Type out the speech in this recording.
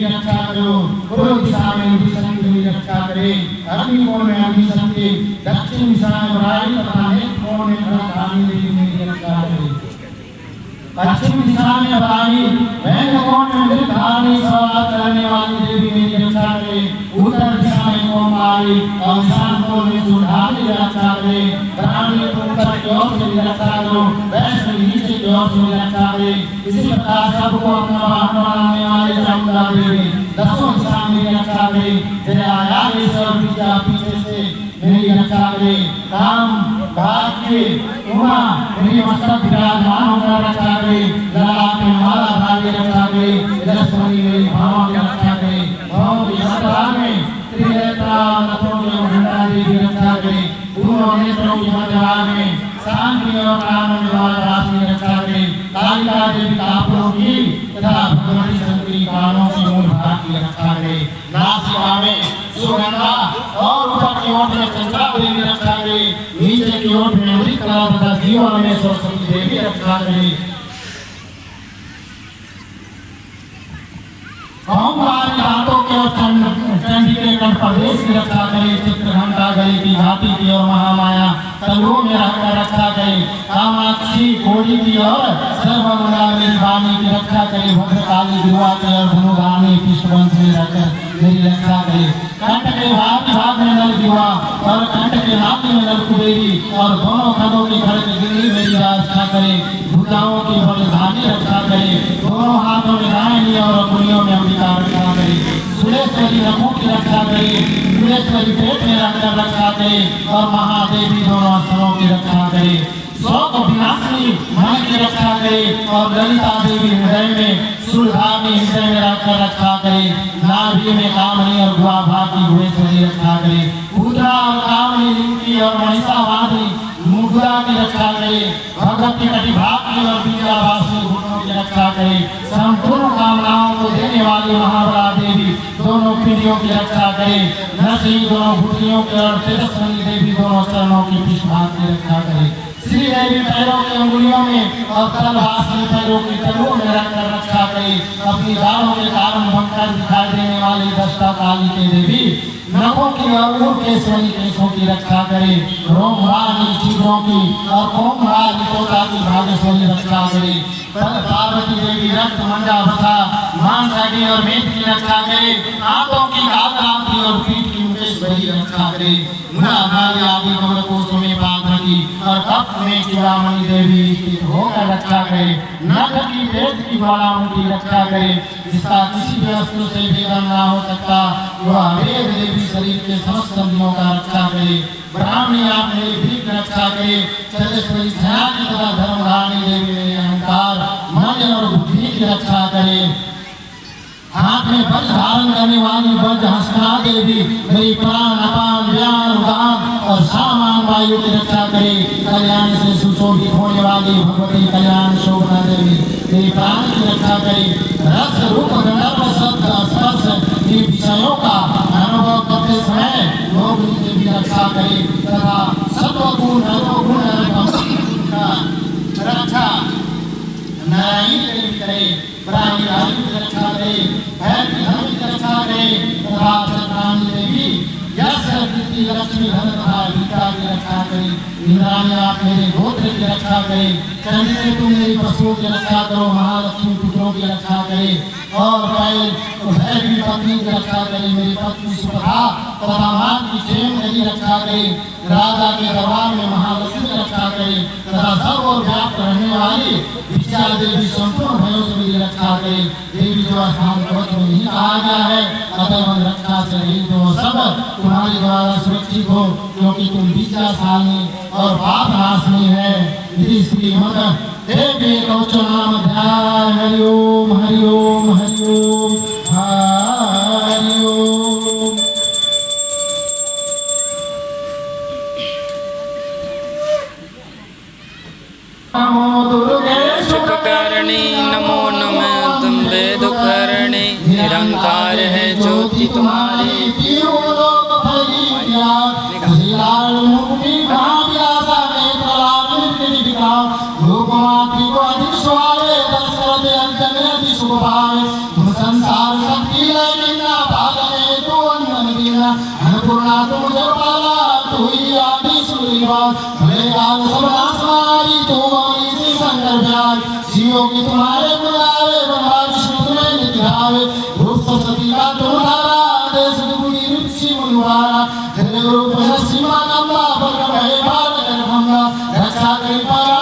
रक्षा करो, पूर्व दिशा में शक्ति की रक्षा करे, अग्नि कोण में अग्नि शक्ति, दक्षिण दिशा में वायु तथा नेत्र कोण में धर्मधानी देवी मेरी रक्षा करे, पश्चिम दिशा में वायु, वैन कोण में मृतधारणी सवार करने वाली देवी मेरी रक्षा करे, उत्तर दिशा में कोमारी और ईशान कोण में सूर्यधारी रक्षा करे, ब्राह्मणी ऊपर की ओर से रक्षा करो, वैष्णव नीचे की ओर से रक्षा करे। इसी प्रकार सबको अपना वाहन बनाने वाले चामुंडा देवी दसों दिशा में रक्षा करे, जय आगे से और पीछे से मेरी रक्षा करे, काम भाग्य उमा मेरी मस्तक विराजमान होकर रक्षा करे, ललाट में माला धारी रक्षा करे, रसमणि मेरी भावों की रक्षा करे, भावों की यात्रा में त्रिनेत्रा नथों के भंडार देवी रक्षा करे, दोनों नेत्रों की मध्यभाग में शांति और आनंद वाला राशि रक्षा करे, कालिका देवी कापुरों की तथा भगवती शंकरी कानों की मूल भाग की रक्षा करे, नासिका में सुगंधा और ऊपर की ओर में चंद्रा देवी रक्षा करे, नीचे की ओर में अमृतकला तथा जीवन में सरस्वती देवी रक्षा करे। ओमकार हाथों के और चंडी के कंठ प्रदेश की रक्षा करे, चित्रघंटा गले की घाटी की और महामाया तलुओं में रहकर रक्षा करे, कामाक्षी कोड़ी की और सर्वमंगला मेरी वाणी की रक्षा करे, भद्रकाली दुर्गा के और धनुगामी पुष्पवंश में रहकर मेरी रक्षा करे, कंठ के भाग में नल दिवा और कंठ के नाभि में नल कुबेरी और दोनों खंडों की घर की गिरनी मेरी रक्षा करे, भुजाओं की बलधानी रक्षा करे, दोनों हाथों में रायनी और अंगुलियों में अंबिका रक्षा करे, सुरेश्वरी रमों की रक्षा करे, सुरेश्वरी पेट में रहकर रक्षा करे और महादेवी दोनों स्तरों की रक्षा करे, शोक विनाशिनी मन की रक्षा करे और ललिता देवी हृदय में सुरधामी हृदय में रखकर रक्षा करे, नाभि में कामनी और गुआभा की भुवेश्वरी रक्षा करे, पूजा और कामनी लिंगी और महिषावादी मुद्रा की रक्षा करे, भगवती कटिभाग की और विद्यावासी घुटनों की रक्षा करे, संपूर्ण कामनाओं को देने वाली महाबला देवी दोनों पीढ़ियों की रक्षा करे, नरसिंह दोनों घुटियों के और तेजस्वनी देवी दोनों चरणों की पृष्ठभाग की रक्षा करे, श्री देवी पैरों की अंगुलियों में और तलवासी पैरों की तलुओं में रखकर रक्षा करे, अपनी दाढ़ों के कारण भंकर दिखाई देने वाली दस्ता काली के देवी नखों की और केसवनी केशों की रक्षा करे, रोमवानी छिद्रों की और कोमवानी तोता की भागेश्वरी रक्षा करे, पार्वती देवी रक्त मंडा बसा मांसागी और मेघ की रक्षा करे, आंखों की कालरात्रि और पीठ की मुकेश्वरी रक्षा करे, मुलाधारी आदि कमलकोशों में पात्रकी और कप में चूड़ामणि देवी की होकर रक्षा करे, नख की पेट की ज्वालाओं की रक्षा करे, जिसका किसी भी वस्तु से भेदन ना हो सकता, वह वेद देवी शरीर के समस्त संधियों का रक्षा करे, ब्राह्मणी आप मेरी भीख रक्षा करे, चलेश्वरी छाया की तथा धर्मधारणी देवी मेरे अहंकार मन और बुद्धि की रक्षा करे, हाथ में वज्र धारण करने वाली वज्र हस्ता देवी मेरी प्राण अपान व्यान उदान और सामान वायु की रक्षा करे, कल्याण से सुशोभित होने वाली भगवती कल्याण शोभना देवी मेरी प्राण की रक्षा करे, रस रूप गंधर्व शब्द स्पर्श इन विषयों का अनुभव करते समय लोग देवी रक्षा करे तथा सत्वगुण रजोगुण का रक्षा नारायण देवी करे, ब्राह्मणी आदि की रक्षा करे, भैर की धर्म की रक्षा करे तथा चंद्राणी देवी यश कीर्ति लक्ष्मी धन तथा विद्या की रक्षा करे, इंद्राणी आप मेरे गोत्र की रक्षा करे, चंद्र तुम मेरी पशुओं की रक्षा करो, महालक्ष्मी पुत्रों की रक्षा करे और भैर की पत्नी की रक्षा करे, मेरी पत्नी सुभद्रा तथा मां की क्षेम मेरी रक्षा करे, राजा के दरबार में महालक्ष्मी की रक्षा करे तथा सर्व और व्याप्त रहने वाली विद्या देवी संपूर्ण भयों से मेरी रक्षा करे, देवी जो स्थान पर्वत में नहीं कहा गया है अतः रक्षा से रही तो सब तुम्हारे द्वारा सुरक्षित हो, क्योंकि तुम विद्याशालिनी और पाप नाशनी है। श्रीमद देवी कवच नाम ध्याय। हरि ओम हरि ओम हरि ओम हरि ओम। नमो दुर्गे सुखकर्णी नमो नमः तुम्बे दुखहरणी, निरंकार है ज्योति तुम्हारी। संसार शक्ति गुरुनाथ मुझे पाला तू ही आदि सुरीवा भले काल सबनाश मारी तू हमारी सी शंकर ब्याज जीवों की तुम्हारे गुनावे ब्रह्मा विष्णु तुम्हें निधिरावे रूप सरस्वती का तुम्हारा देश दुगुनी रुचि मुनिवारा धन्य रूप है सीमा नम्मा बल है भाग गंगा रक्षा करी